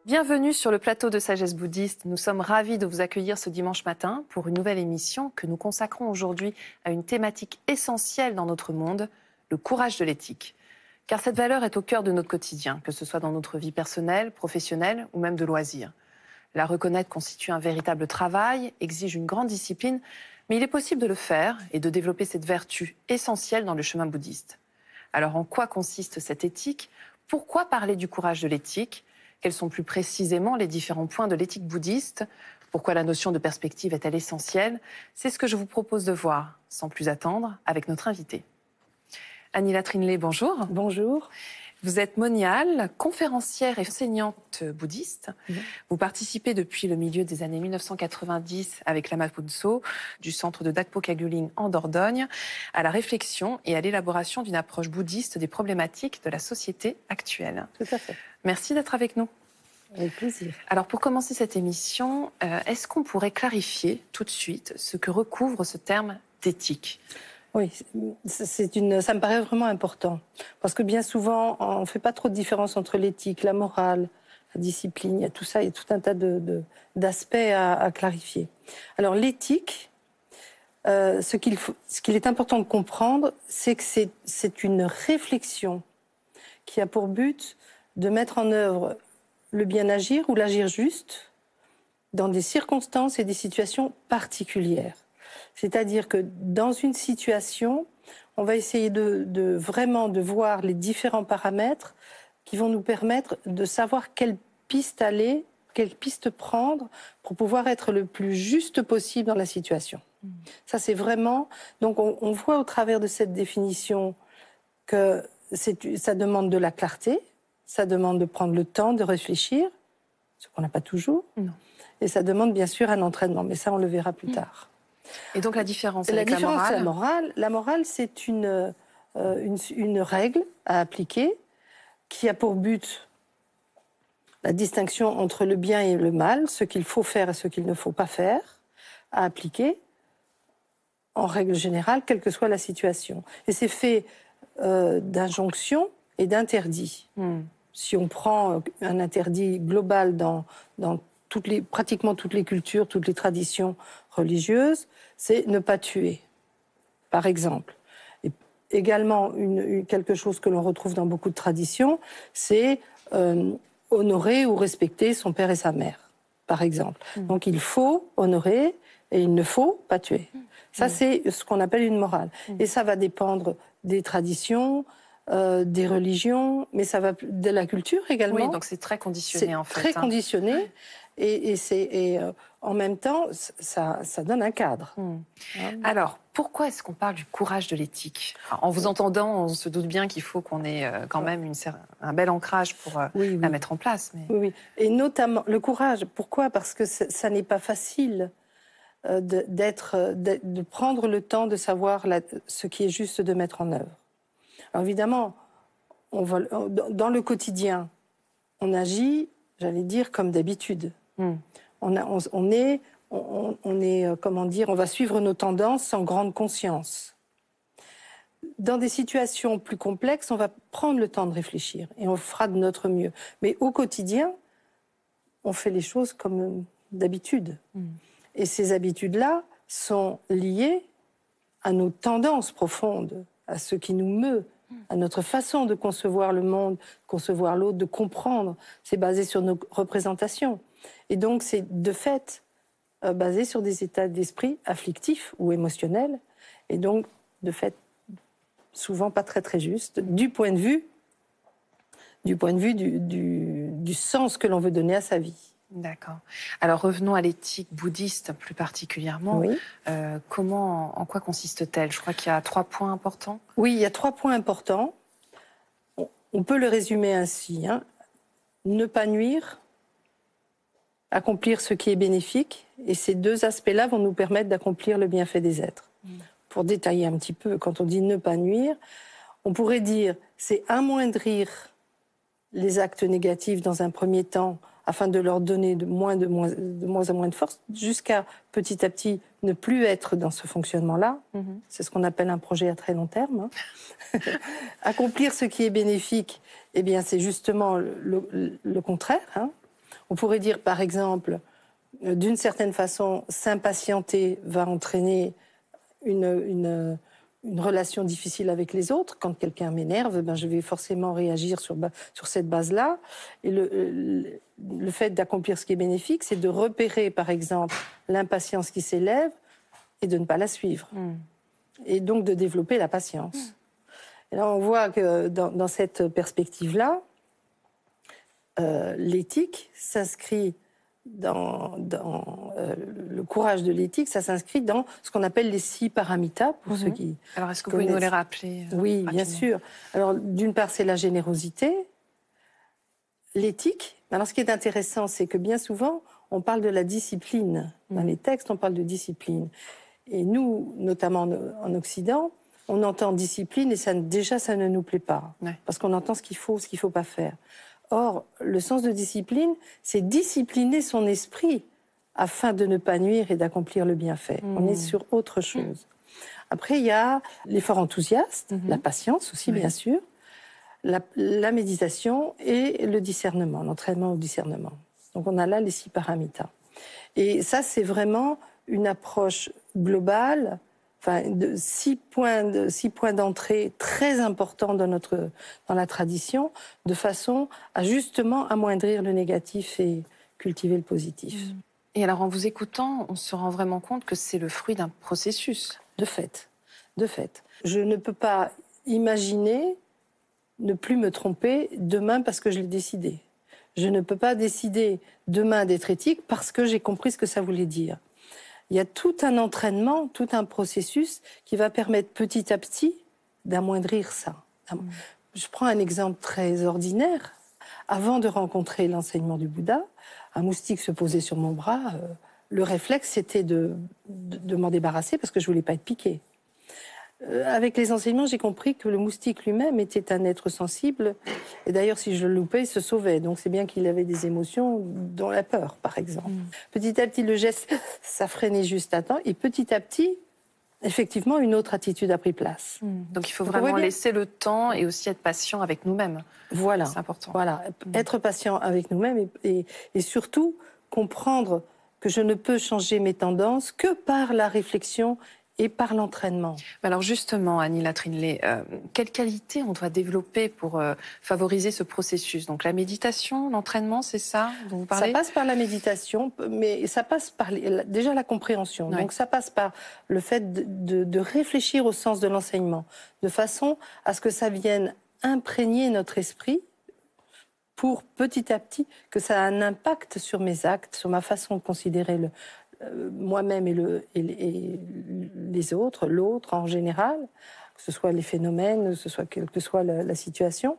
Bienvenue sur le plateau de Sagesse Bouddhiste. Nous sommes ravis de vous accueillir ce dimanche matin pour une nouvelle émission que nous consacrons aujourd'hui à une thématique essentielle dans notre monde, le courage de l'éthique. Car cette valeur est au cœur de notre quotidien, que ce soit dans notre vie personnelle, professionnelle ou même de loisirs. La reconnaître constitue un véritable travail, exige une grande discipline, mais il est possible de le faire et de développer cette vertu essentielle dans le chemin bouddhiste. Alors en quoi consiste cette éthique ? Pourquoi parler du courage de l'éthique ? Quels sont plus précisément les différents points de l'éthique bouddhiste ? Pourquoi la notion de perspective est-elle essentielle ? C'est ce que je vous propose de voir, sans plus attendre, avec notre invitée. Anila Trinley, bonjour. Bonjour. Vous êtes moniale, conférencière et enseignante bouddhiste. Vous participez depuis le milieu des années 1990 avec Lama Phuntsho du centre de Dakpo Kagyu-Lin en Dordogne à la réflexion et à l'élaboration d'une approche bouddhiste des problématiques de la société actuelle. Tout à fait. Merci d'être avec nous. Avec plaisir. Alors pour commencer cette émission, est-ce qu'on pourrait clarifier tout de suite ce que recouvre ce terme d'éthique ? Oui, ça me paraît vraiment important. Parce que bien souvent, on ne fait pas trop de différence entre l'éthique, la morale, la discipline. Il y a tout ça, il y a tout un tas d'aspects à clarifier. Alors l'éthique, ce qu'il est important de comprendre, c'est que c'est une réflexion qui a pour but de mettre en œuvre le bien agir ou l'agir juste dans des circonstances et des situations particulières. C'est-à-dire que dans une situation, on va essayer de vraiment de voir les différents paramètres qui vont nous permettre de savoir quelle piste aller, quelle piste prendre pour pouvoir être le plus juste possible dans la situation. Ça, c'est vraiment... Donc, on voit au travers de cette définition que ça demande de la clarté, ça demande de prendre le temps de réfléchir, ce qu'on n'a pas toujours, Non. Et ça demande bien sûr un entraînement, mais ça, on le verra plus tard. Et donc la différence avec la morale ? La morale, c'est une règle à appliquer qui a pour but la distinction entre le bien et le mal, ce qu'il faut faire et ce qu'il ne faut pas faire, à appliquer en règle générale, quelle que soit la situation. Et c'est fait d'injonctions et d'interdits. Si on prend un interdit global dans pratiquement toutes les cultures, toutes les traditions religieuses, c'est ne pas tuer, par exemple. Et également, quelque chose que l'on retrouve dans beaucoup de traditions, c'est honorer ou respecter son père et sa mère, par exemple. Donc il faut honorer et il ne faut pas tuer. Ça, c'est ce qu'on appelle une morale. Et ça va dépendre des traditions, des religions, mais ça va de la culture également. Oui, donc c'est très conditionné en fait. C'est très conditionné. Et en même temps, ça donne un cadre. Alors, pourquoi est-ce qu'on parle du courage de l'éthique ? En vous entendant, on se doute bien qu'il faut qu'on ait quand même un bel ancrage pour la mettre en place. Mais... Oui. Et notamment, le courage, pourquoi ? Parce que ça n'est pas facile de prendre le temps de savoir ce qui est juste de mettre en œuvre. Alors évidemment, dans le quotidien, on agit, j'allais dire, comme d'habitude. On va suivre nos tendances sans grande conscience. Dans des situations plus complexes, on va prendre le temps de réfléchir et on fera de notre mieux. Mais au quotidien, on fait les choses comme d'habitude. Et ces habitudes-là sont liées à nos tendances profondes, à ce qui nous meut, à notre façon de concevoir le monde, concevoir l'autre, de comprendre. C'est basé sur nos représentations. Et donc, c'est de fait basé sur des états d'esprit afflictifs ou émotionnels. Et donc, de fait, souvent pas très très juste, du point de vue du sens que l'on veut donner à sa vie. D'accord. Alors revenons à l'éthique bouddhiste plus particulièrement. Oui. En quoi consiste-t-elle ? Je crois qu'il y a 3 points importants. Oui, il y a 3 points importants. On peut le résumer ainsi. Ne pas nuire, accomplir ce qui est bénéfique. Et ces 2 aspects-là vont nous permettre d'accomplir le bienfait des êtres. Pour détailler un petit peu, quand on dit ne pas nuire, on pourrait dire c'est amoindrir les actes négatifs dans un premier temps afin de leur donner de moins en moins de force, jusqu'à petit à petit ne plus être dans ce fonctionnement-là. C'est ce qu'on appelle un projet à très long terme. Accomplir ce qui est bénéfique, eh bien, c'est justement le contraire. On pourrait dire, par exemple, d'une certaine façon, s'impatienter va entraîner une relation difficile avec les autres. Quand quelqu'un m'énerve, je vais forcément réagir sur cette base-là. Et le fait d'accomplir ce qui est bénéfique, c'est de repérer, par exemple, l'impatience qui s'élève et de ne pas la suivre. Et donc de développer la patience. Et là, on voit que dans cette perspective-là, l'éthique s'inscrit le courage de l'éthique, ça s'inscrit dans ce qu'on appelle les 6 paramitas, pour ceux qui Alors, est-ce que vous pouvez nous les rappeler Oui, rapidement. Bien sûr. Alors, d'une part, c'est la générosité, l'éthique. Alors, ce qui est intéressant, c'est que bien souvent, on parle de la discipline. Dans les textes, on parle de discipline. Et nous, notamment en Occident, on entend discipline et ça ne nous plaît pas. Ouais. Parce qu'on entend ce qu'il faut pas faire. Or, le sens de discipline, c'est discipliner son esprit afin de ne pas nuire et d'accomplir le bienfait. On est sur autre chose. Après, il y a l'effort enthousiaste, la patience aussi, bien sûr, la méditation et le discernement, l'entraînement au discernement. Donc, on a là les 6 paramitas. Et ça, c'est vraiment une approche globale, de 6 points d'entrée très importants dans la tradition, de façon à justement amoindrir le négatif et cultiver le positif. Et alors, en vous écoutant, on se rend vraiment compte que c'est le fruit d'un processus. De fait. Je ne peux pas imaginer ne plus me tromper demain parce que je l'ai décidé. Je ne peux pas décider demain d'être éthique parce que j'ai compris ce que ça voulait dire. Il y a tout un entraînement, tout un processus qui va permettre petit à petit d'amoindrir ça. Je prends un exemple très ordinaire. Avant de rencontrer l'enseignement du Bouddha, un moustique se posait sur mon bras. Le réflexe, c'était de m'en débarrasser parce que je ne voulais pas être piqué. Avec les enseignements, j'ai compris que le moustique lui-même était un être sensible. Et d'ailleurs, si je le loupais, il se sauvait. Donc c'est bien qu'il avait des émotions, dont la peur, par exemple. Petit à petit, le geste, ça freinait juste à temps. Et petit à petit, effectivement, une autre attitude a pris place. Donc il faut vraiment laisser le temps et aussi être patient avec nous-mêmes. Voilà. C'est important. Voilà. Être patient avec nous-mêmes et surtout comprendre que je ne peux changer mes tendances que par la réflexion et par l'entraînement. Alors justement, Annie Latrinley, quelles qualités on doit développer pour favoriser ce processus? Donc la méditation, l'entraînement, c'est ça dont vous parlez? Ça passe par la méditation, mais ça passe par déjà la compréhension. Ouais. Donc ça passe par le fait de réfléchir au sens de l'enseignement, de façon à ce que ça vienne imprégner notre esprit pour petit à petit que ça a un impact sur mes actes, sur ma façon de considérer moi-même et les autres, l'autre en général, que ce soit les phénomènes, quelle que soit la situation.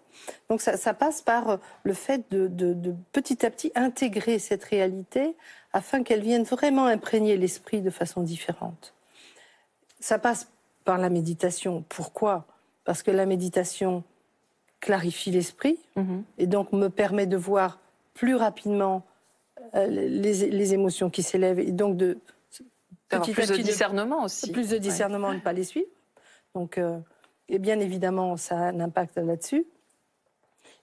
Donc ça passe par le fait de petit à petit intégrer cette réalité afin qu'elle vienne vraiment imprégner l'esprit de façon différente. Ça passe par la méditation. Pourquoi? Parce que la méditation clarifie l'esprit et donc me permet de voir plus rapidement les émotions qui s'élèvent et donc plus de discernement aussi. Plus de discernement, ne pas les suivre. Donc, et bien évidemment, ça a un impact là-dessus.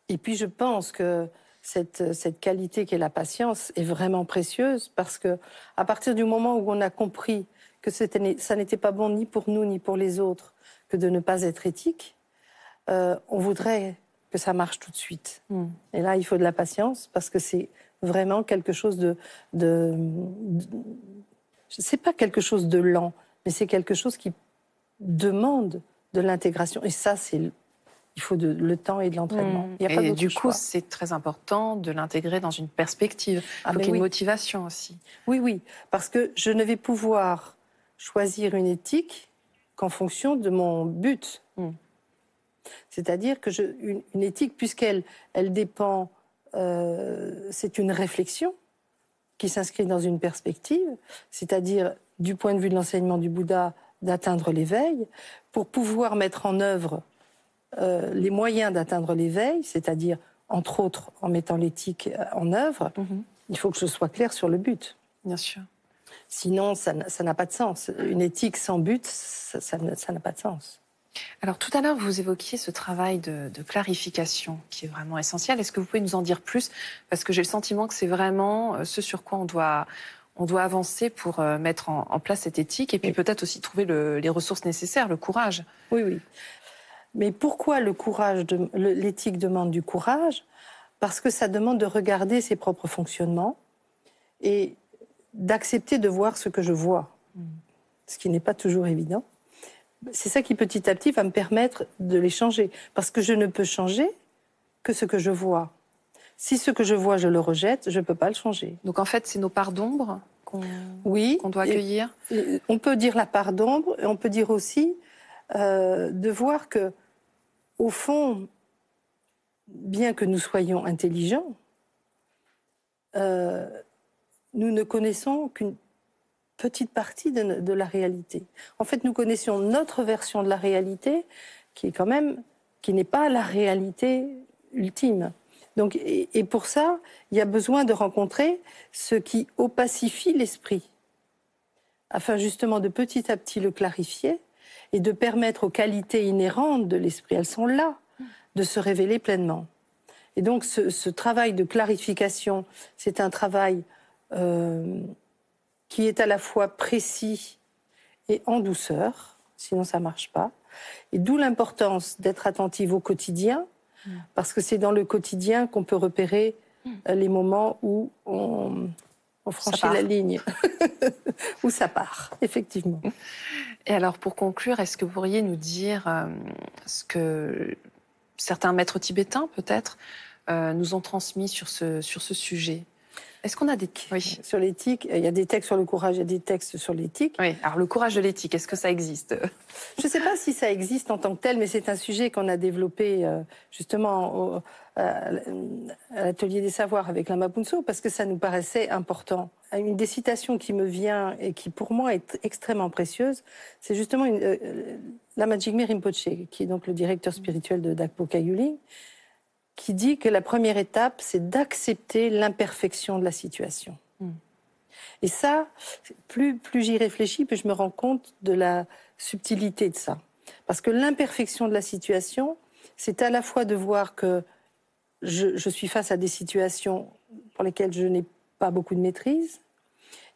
Et puis, je pense que cette qualité qu'est la patience est vraiment précieuse parce que à partir du moment où on a compris que ça n'était pas bon ni pour nous ni pour les autres que de ne pas être éthique, on voudrait que ça marche tout de suite. Et là, il faut de la patience parce que c'est vraiment quelque chose c'est pas quelque chose de lent, mais c'est quelque chose qui demande de l'intégration. Et ça, il faut le temps et de l'entraînement. Il y a pas et du choix. coup, c'est très important de l'intégrer dans une perspective. Il faut qu'il y ait une motivation aussi. Oui, parce que je ne vais pouvoir choisir une éthique qu'en fonction de mon but. C'est-à-dire que une éthique, puisqu'elle dépend, c'est une réflexion qui s'inscrit dans une perspective, c'est-à-dire du point de vue de l'enseignement du Bouddha, d'atteindre l'éveil, pour pouvoir mettre en œuvre les moyens d'atteindre l'éveil, c'est-à-dire entre autres en mettant l'éthique en œuvre, il faut que je sois claire sur le but. Bien sûr. Sinon, ça n'a pas de sens. Une éthique sans but, ça n'a pas de sens. Alors tout à l'heure, vous évoquiez ce travail de clarification qui est vraiment essentiel. Est-ce que vous pouvez nous en dire plus? Parce que j'ai le sentiment que c'est vraiment ce sur quoi on doit avancer pour mettre en place cette éthique et puis peut-être aussi trouver les ressources nécessaires, le courage. Oui, oui. Mais pourquoi l'éthique demande du courage? Parce que ça demande de regarder ses propres fonctionnements et d'accepter de voir ce que je vois, ce qui n'est pas toujours évident. C'est ça qui, petit à petit, va me permettre de les changer. Parce que je ne peux changer que ce que je vois. Si ce que je vois, je le rejette, je ne peux pas le changer. Donc en fait, c'est nos parts d'ombre qu'on doit accueillir. On peut dire la part d'ombre, et on peut dire aussi de voir que, au fond, bien que nous soyons intelligents, nous ne connaissons qu'une petite partie de la réalité. En fait, nous connaissions notre version de la réalité qui n'est pas la réalité ultime. Donc, et pour ça, il y a besoin de rencontrer ce qui opacifie l'esprit, afin justement de petit à petit le clarifier et de permettre aux qualités inhérentes de l'esprit, elles sont là, de se révéler pleinement. Et donc ce travail de clarification, c'est un travail qui est à la fois précis et en douceur, sinon ça ne marche pas. Et d'où l'importance d'être attentive au quotidien, parce que c'est dans le quotidien qu'on peut repérer les moments où on franchit la ligne, où ça part, effectivement. Et alors, pour conclure, est-ce que vous pourriez nous dire ce que certains maîtres tibétains, peut-être, nous ont transmis sur ce sujet? Est-ce qu'on a des... Oui. Sur l'éthique, il y a des textes sur le courage, il y a des textes sur l'éthique. Oui, alors le courage de l'éthique, est-ce que ça existe? Je ne sais pas si ça existe en tant que tel, mais c'est un sujet qu'on a développé justement à l'Atelier des Savoirs avec Lama Punso, parce que ça nous paraissait important. Une des citations qui me vient et qui pour moi est extrêmement précieuse, c'est justement Lama Jigme Rinpoche, qui est donc le directeur spirituel de Dakpo Khyuling, qui dit que la première étape, c'est d'accepter l'imperfection de la situation. Et ça, plus j'y réfléchis, plus je me rends compte de la subtilité de ça. Parce que l'imperfection de la situation, c'est à la fois de voir que je suis face à des situations pour lesquelles je n'ai pas beaucoup de maîtrise,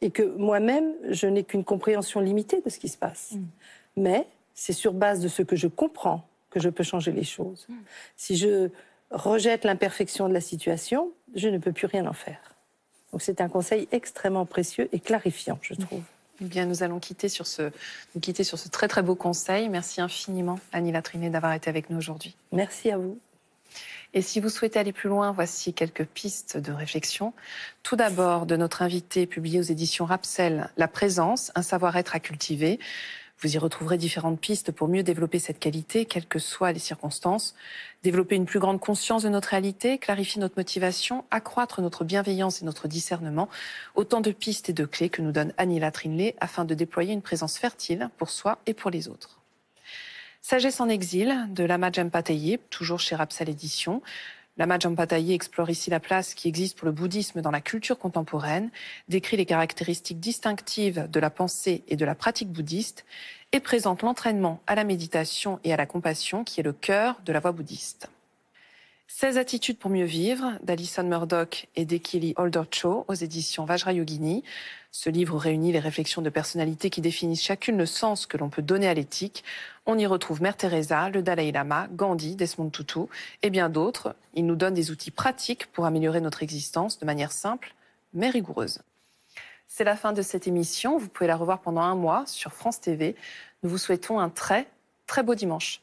et que moi-même, je n'ai qu'une compréhension limitée de ce qui se passe. Mais c'est sur base de ce que je comprends que je peux changer les choses. Si je rejette l'imperfection de la situation, je ne peux plus rien en faire. Donc c'est un conseil extrêmement précieux et clarifiant, je trouve. Eh bien, nous allons quitter sur ce très très beau conseil. Merci infiniment, Annie Latrinet, d'avoir été avec nous aujourd'hui. Merci à vous. Et si vous souhaitez aller plus loin, voici quelques pistes de réflexion. Tout d'abord, de notre invité publié aux éditions Rapsel, La présence, un savoir-être à cultiver. Vous y retrouverez différentes pistes pour mieux développer cette qualité, quelles que soient les circonstances. Développer une plus grande conscience de notre réalité, clarifier notre motivation, accroître notre bienveillance et notre discernement. Autant de pistes et de clés que nous donne Annie Latrinet afin de déployer une présence fertile pour soi et pour les autres. Sagesse en exil de Lama Jampa Taye, toujours chez Rapsal Éditions. Lama Jampa Taye explore ici la place qui existe pour le bouddhisme dans la culture contemporaine, décrit les caractéristiques distinctives de la pensée et de la pratique bouddhiste et présente l'entraînement à la méditation et à la compassion qui est le cœur de la voie bouddhiste. 16 attitudes pour mieux vivre d'Alison Murdoch et d'Ekili Holder-Cho aux éditions Vajrayogini. Ce livre réunit les réflexions de personnalités qui définissent chacune le sens que l'on peut donner à l'éthique. On y retrouve Mère Teresa, le Dalai Lama, Gandhi, Desmond Tutu et bien d'autres. Il nous donne des outils pratiques pour améliorer notre existence de manière simple mais rigoureuse. C'est la fin de cette émission. Vous pouvez la revoir pendant un mois sur France TV. Nous vous souhaitons un très, très beau dimanche.